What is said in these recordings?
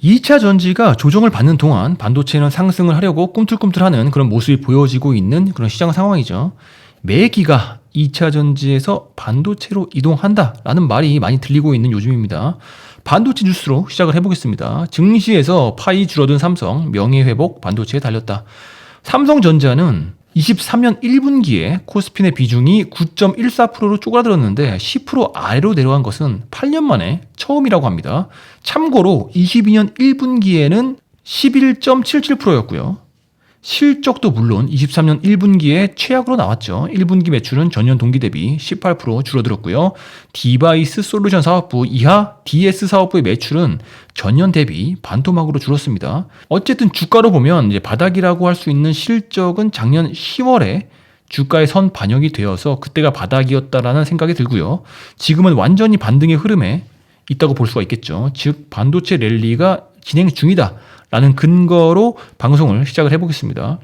2차 전지가 조정을 받는 동안 반도체는 상승을 하려고 꿈틀꿈틀하는 그런 모습이 보여지고 있는 그런 시장 상황이죠. 매기가 2차 전지에서 반도체로 이동한다라는 말이 많이 들리고 있는 요즘입니다. 반도체 뉴스로 시작을 해보겠습니다. 증시에서 파이 줄어든 삼성, 명예회복 반도체에 달렸다. 삼성전자는 23년 1분기에 코스피 내 비중이 9.14%로 쪼그라들었는데 10% 아래로 내려간 것은 8년 만에 처음이라고 합니다. 참고로 22년 1분기에는 11.77%였고요. 실적도 물론 23년 1분기에 최악으로 나왔죠. 1분기 매출은 전년 동기 대비 18% 줄어들었고요. 디바이스 솔루션 사업부 이하 DS 사업부의 매출은 전년 대비 반토막으로 줄었습니다. 어쨌든 주가로 보면 이제 바닥이라고 할 수 있는 실적은 작년 10월에 주가에 선 반영이 되어서 그때가 바닥이었다라는 생각이 들고요. 지금은 완전히 반등의 흐름에 있다고 볼 수가 있겠죠. 즉 반도체 랠리가 진행 중이다 라는 근거로 방송을 시작을 해보겠습니다.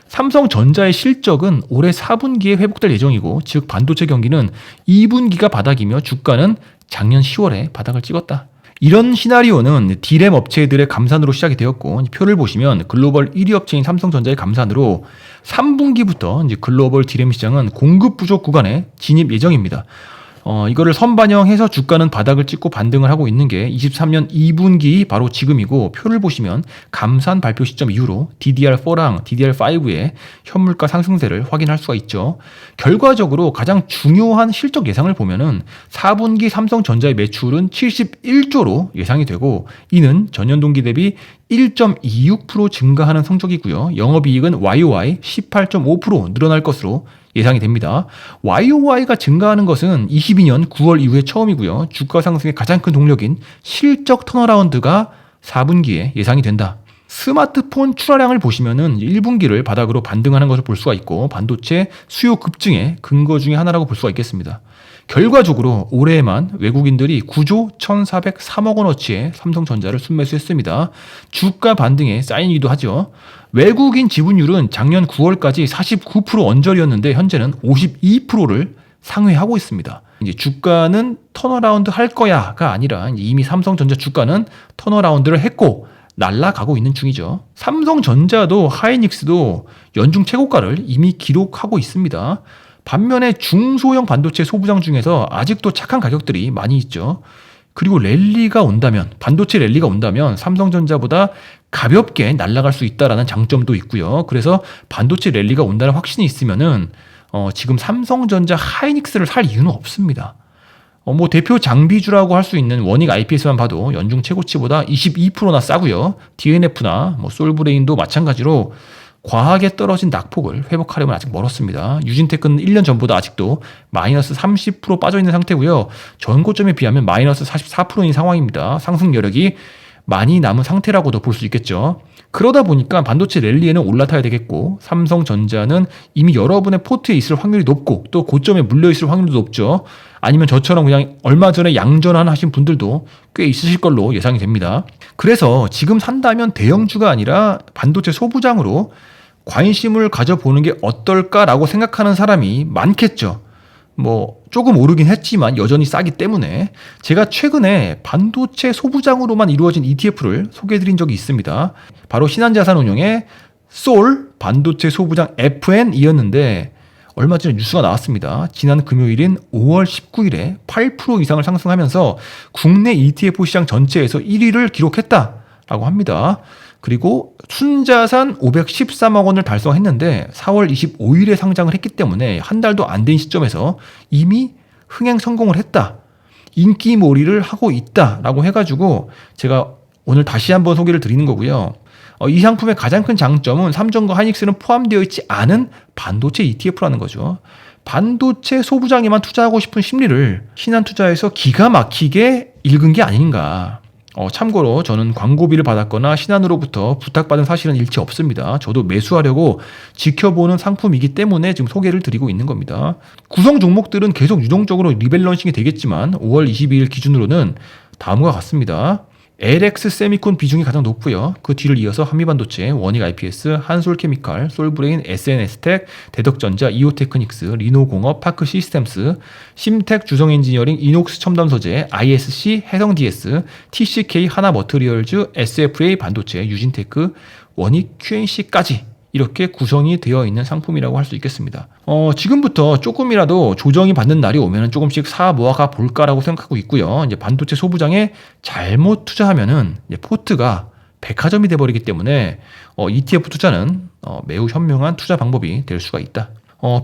삼성전자의 실적은 올해 4분기에 회복될 예정이고, 즉 반도체 경기는 2분기가 바닥이며 주가는 작년 10월에 바닥을 찍었다. 이런 시나리오는 D램 업체들의 감산으로 시작이 되었고, 표를 보시면 글로벌 1위 업체인 삼성전자의 감산으로 3분기부터 이제 글로벌 D램 시장은 공급 부족 구간에 진입 예정입니다. 이거를 선반영해서 주가는 바닥을 찍고 반등을 하고 있는 게 23년 2분기 바로 지금이고, 표를 보시면 감산 발표 시점 이후로 DDR4랑 DDR5의 현물가 상승세를 확인할 수가 있죠. 결과적으로 가장 중요한 실적 예상을 보면은 4분기 삼성전자의 매출은 71조로 예상이 되고, 이는 전년 동기 대비 1.26% 증가하는 성적이고요. 영업이익은 YOY 18.5% 늘어날 것으로 예상이 됩니다. YOY가 증가하는 것은 22년 9월 이후에 처음이고요. 주가 상승의 가장 큰 동력인 실적 턴어라운드가 4분기에 예상이 된다. 스마트폰 출하량을 보시면은 1분기를 바닥으로 반등하는 것을 볼 수가 있고, 반도체 수요 급증의 근거 중에 하나라고 볼 수가 있겠습니다. 결과적으로 올해에만 외국인들이 9조 1,403억 원어치의 삼성전자를 순매수했습니다. 주가 반등에 사인이기도 하죠. 외국인 지분율은 작년 9월까지 49% 언저리였는데 현재는 52%를 상회하고 있습니다. 이제 주가는 턴어라운드 할 거야가 아니라 이미 삼성전자 주가는 턴어라운드를 했고 날아가고 있는 중이죠. 삼성전자도 하이닉스도 연중 최고가를 이미 기록하고 있습니다. 반면에 중소형 반도체 소부장 중에서 아직도 착한 가격들이 많이 있죠. 그리고 랠리가 온다면, 반도체 랠리가 온다면 삼성전자보다 가볍게 날아갈 수 있다라는 장점도 있고요. 그래서 반도체 랠리가 온다는 확신이 있으면은 지금 삼성전자 하이닉스를 살 이유는 없습니다. 뭐 대표 장비주라고 할 수 있는 원익 IPS만 봐도 연중 최고치보다 22%나 싸고요. DNF나 뭐 솔브레인도 마찬가지로 과하게 떨어진 낙폭을 회복하려면 아직 멀었습니다. 유진테크는 1년 전보다 아직도 마이너스 30% 빠져있는 상태고요. 전고점에 비하면 마이너스 44%인 상황입니다. 상승 여력이 많이 남은 상태라고도 볼 수 있겠죠. 그러다 보니까 반도체 랠리에는 올라타야 되겠고, 삼성전자는 이미 여러분의 포트에 있을 확률이 높고 또 고점에 물려있을 확률도 높죠. 아니면 저처럼 그냥 얼마 전에 양전환 하신 분들도 꽤 있으실 걸로 예상이 됩니다. 그래서 지금 산다면 대형주가 아니라 반도체 소부장으로 관심을 가져보는 게 어떨까라고 생각하는 사람이 많겠죠. 뭐 조금 오르긴 했지만 여전히 싸기 때문에 제가 최근에 반도체 소부장으로만 이루어진 ETF를 소개해드린 적이 있습니다. 바로 신한자산운용의 솔 반도체 소부장 FN이었는데 얼마 전에 뉴스가 나왔습니다. 지난 금요일인 5월 19일에 8% 이상을 상승하면서 국내 ETF 시장 전체에서 1위를 기록했다라고 합니다. 그리고 순자산 513억 원을 달성했는데 4월 25일에 상장을 했기 때문에 한 달도 안 된 시점에서 이미 흥행 성공을 했다. 인기몰이를 하고 있다라고 해가지고 제가 오늘 다시 한번 소개를 드리는 거고요. 이 상품의 가장 큰 장점은 삼성과 하이닉스는 포함되어 있지 않은 반도체 ETF라는 거죠. 반도체 소부장에만 투자하고 싶은 심리를 신한투자에서 기가 막히게 읽은 게 아닌가. 참고로 저는 광고비를 받았거나 신한으로부터 부탁받은 사실은 일체 없습니다. 저도 매수하려고 지켜보는 상품이기 때문에 지금 소개를 드리고 있는 겁니다. 구성 종목들은 계속 유동적으로 리밸런싱이 되겠지만 5월 22일 기준으로는 다음과 같습니다. LX 세미콘 비중이 가장 높고요. 그 뒤를 이어서 한미반도체, 원익 IPS, 한솔케미칼, 솔브레인, SNS텍, 대덕전자, 이오테크닉스, 리노공업, 파크시스템스, 심텍, 주성엔지니어링, 이녹스 첨단소재, ISC, 해성DS, TCK, 하나머트리얼즈, SFA 반도체, 유진테크, 원익, QNC까지 이렇게 구성이 되어 있는 상품이라고 할 수 있겠습니다. 지금부터 조금이라도 조정이 받는 날이 오면 조금씩 사 모아가 볼까라고 생각하고 있고요. 이제 반도체 소부장에 잘못 투자하면은 이제 포트가 백화점이 돼버리기 때문에 ETF 투자는 매우 현명한 투자 방법이 될 수가 있다.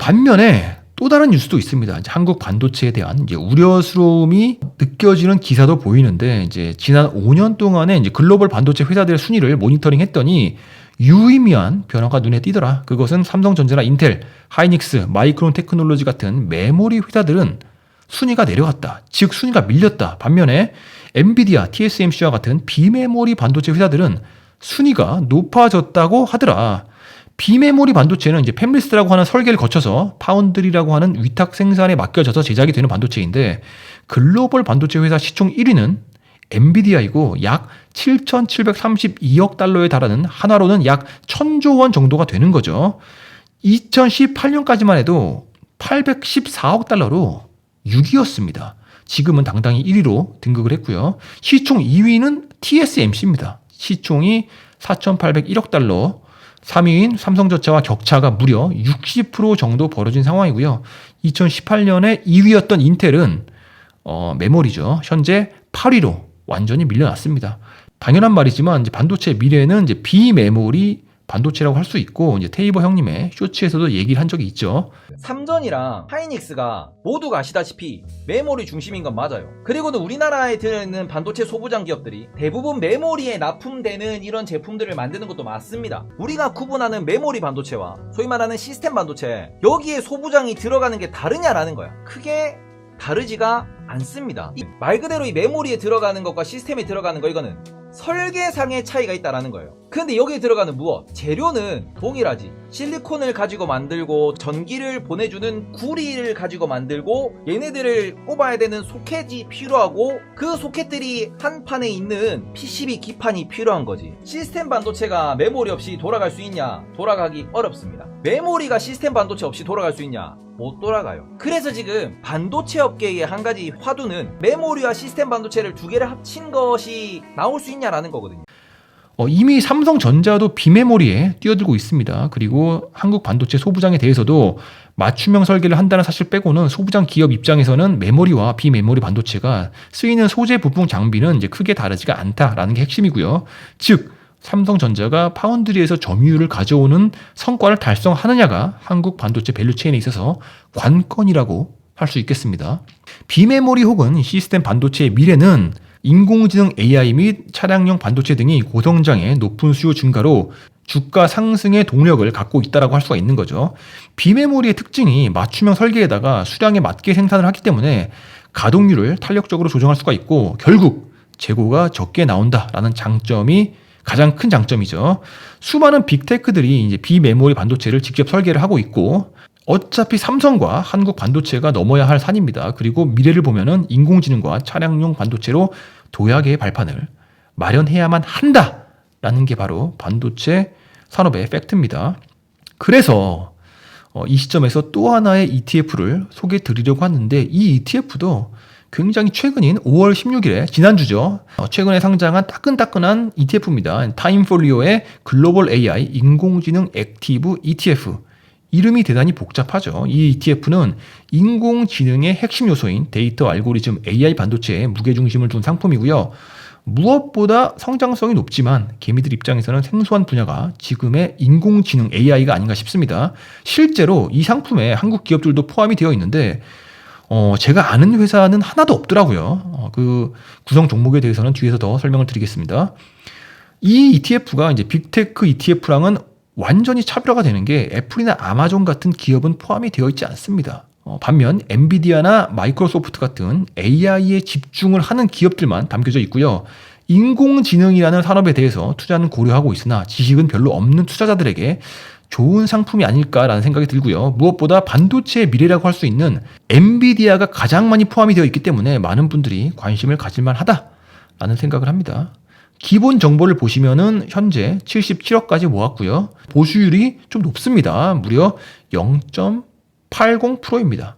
반면에 또 다른 뉴스도 있습니다. 이제 한국 반도체에 대한 이제 우려스러움이 느껴지는 기사도 보이는데, 이제 지난 5년 동안에 이제 글로벌 반도체 회사들의 순위를 모니터링했더니 유의미한 변화가 눈에 띄더라. 그것은 삼성전자나 인텔, 하이닉스, 마이크론 테크놀로지 같은 메모리 회사들은 순위가 내려갔다. 즉 순위가 밀렸다. 반면에 엔비디아, TSMC와 같은 비메모리 반도체 회사들은 순위가 높아졌다고 하더라. 비메모리 반도체는 이제 팹리스라고 하는 설계를 거쳐서 파운드리라고 하는 위탁 생산에 맡겨져서 제작이 되는 반도체인데, 글로벌 반도체 회사 시총 1위는 엔비디아이고 약 7,732억 달러에 달하는, 한화로는 약 1,000조 원 정도가 되는 거죠. 2018년까지만 해도 814억 달러로 6위였습니다. 지금은 당당히 1위로 등극을 했고요. 시총 2위는 TSMC입니다. 시총이 4,801억 달러, 3위인 삼성전자와 격차가 무려 60% 정도 벌어진 상황이고요. 2018년에 2위였던 인텔은 메모리죠. 현재 8위로 완전히 밀려났습니다. 당연한 말이지만 이제 반도체 미래는 이제 비메모리 반도체라고 할 수 있고, 이제 테이버 형님의 쇼츠에서도 얘기를 한 적이 있죠. 삼전이랑 하이닉스가 모두가 아시다시피 메모리 중심인 건 맞아요. 그리고는 우리나라에 들어있는 반도체 소부장 기업들이 대부분 메모리에 납품되는 이런 제품들을 만드는 것도 맞습니다. 우리가 구분하는 메모리 반도체와 소위 말하는 시스템 반도체, 여기에 소부장이 들어가는 게 다르냐라는 거야. 크게 다르지가 않습니다. 말 그대로 이 메모리에 들어가는 것과 시스템에 들어가는 거, 이거는 설계상의 차이가 있다라는 거예요. 근데 여기에 들어가는 무엇? 재료는 동일하지. 실리콘을 가지고 만들고 전기를 보내주는 구리를 가지고 만들고 얘네들을 꼽아야 되는 소켓이 필요하고, 그 소켓들이 한 판에 있는 PCB 기판이 필요한 거지. 시스템 반도체가 메모리 없이 돌아갈 수 있냐? 돌아가기 어렵습니다. 메모리가 시스템 반도체 없이 돌아갈 수 있냐? 못 돌아가요. 그래서 지금 반도체 업계의 한 가지 화두는 메모리와 시스템 반도체를 두 개를 합친 것이 나올 수 있냐라는 거거든요. 이미 삼성전자도 비메모리에 뛰어들고 있습니다. 그리고 한국 반도체 소부장에 대해서도 맞춤형 설계를 한다는 사실 빼고는 소부장 기업 입장에서는 메모리와 비메모리 반도체가 쓰이는 소재 부품 장비는 이제 크게 다르지가 않다라는 게 핵심이고요. 즉 삼성전자가 파운드리에서 점유율을 가져오는 성과를 달성하느냐가 한국 반도체 밸류체인에 있어서 관건이라고 할 수 있겠습니다. 비메모리 혹은 시스템 반도체의 미래는 인공지능 AI 및 차량용 반도체 등이 고성장의 높은 수요 증가로 주가 상승의 동력을 갖고 있다고 할 수가 있는 거죠. 비메모리의 특징이 맞춤형 설계에다가 수량에 맞게 생산을 하기 때문에 가동률을 탄력적으로 조정할 수가 있고, 결국 재고가 적게 나온다라는 장점이 가장 큰 장점이죠. 수많은 빅테크들이 이제 비메모리 반도체를 직접 설계를 하고 있고, 어차피 삼성과 한국 반도체가 넘어야 할 산입니다. 그리고 미래를 보면은 인공지능과 차량용 반도체로 도약의 발판을 마련해야만 한다라는 게 바로 반도체 산업의 팩트입니다. 그래서 이 시점에서 또 하나의 ETF를 소개해 드리려고 하는데, 이 ETF도 굉장히 최근인 5월 16일에 지난주죠. 최근에 상장한 따끈따끈한 ETF입니다. 타임폴리오의 글로벌 AI 인공지능 액티브 ETF. 이름이 대단히 복잡하죠. 이 ETF는 인공지능의 핵심 요소인 데이터 알고리즘 AI 반도체에 무게중심을 둔 상품이고요. 무엇보다 성장성이 높지만 개미들 입장에서는 생소한 분야가 지금의 인공지능 AI가 아닌가 싶습니다. 실제로 이 상품에 한국 기업들도 포함이 되어 있는데 제가 아는 회사는 하나도 없더라고요. 그 구성 종목에 대해서는 뒤에서 더 설명을 드리겠습니다. 이 ETF가 이제 빅테크 ETF랑은 완전히 차별화가 되는 게 애플이나 아마존 같은 기업은 포함이 되어 있지 않습니다. 반면 엔비디아나 마이크로소프트 같은 AI에 집중을 하는 기업들만 담겨져 있고요. 인공지능이라는 산업에 대해서 투자는 고려하고 있으나 지식은 별로 없는 투자자들에게 좋은 상품이 아닐까라는 생각이 들고요. 무엇보다 반도체의 미래라고 할 수 있는 엔비디아가 가장 많이 포함이 되어 있기 때문에 많은 분들이 관심을 가질만 하다라는 생각을 합니다. 기본 정보를 보시면은 현재 77억까지 모았고요. 보수율이 좀 높습니다. 무려 0.80%입니다.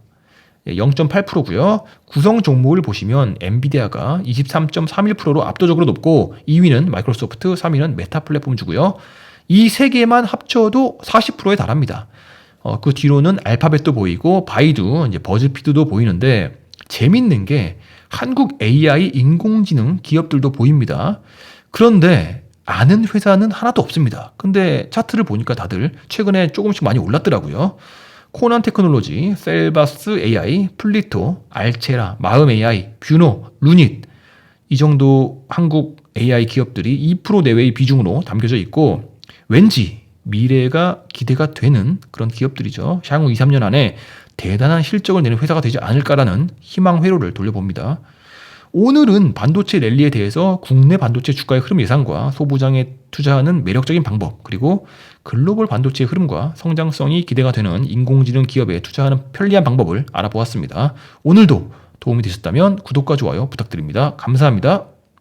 0.8%고요. 구성 종목을 보시면 엔비디아가 23.31%로 압도적으로 높고 2위는 마이크로소프트, 3위는 메타 플랫폼주고요. 이 세 개만 합쳐도 40%에 달합니다. 그 뒤로는 알파벳도 보이고 바이두, 이제 버즈피드도 보이는데 재밌는 게 한국 AI 인공지능 기업들도 보입니다. 그런데 아는 회사는 하나도 없습니다. 근데 차트를 보니까 다들 최근에 조금씩 많이 올랐더라고요. 코난 테크놀로지, 셀바스 AI, 플리토, 알체라, 마음 AI, 뷰노, 루닛 이 정도 한국 AI 기업들이 2% 내외의 비중으로 담겨져 있고 왠지 미래가 기대가 되는 그런 기업들이죠. 향후 2, 3년 안에 대단한 실적을 내는 회사가 되지 않을까라는 희망 회로를 돌려봅니다. 오늘은 반도체 랠리에 대해서 국내 반도체 주가의 흐름 예상과 소부장에 투자하는 매력적인 방법, 그리고 글로벌 반도체의 흐름과 성장성이 기대가 되는 인공지능 기업에 투자하는 편리한 방법을 알아보았습니다. 오늘도 도움이 되셨다면 구독과 좋아요 부탁드립니다. 감사합니다.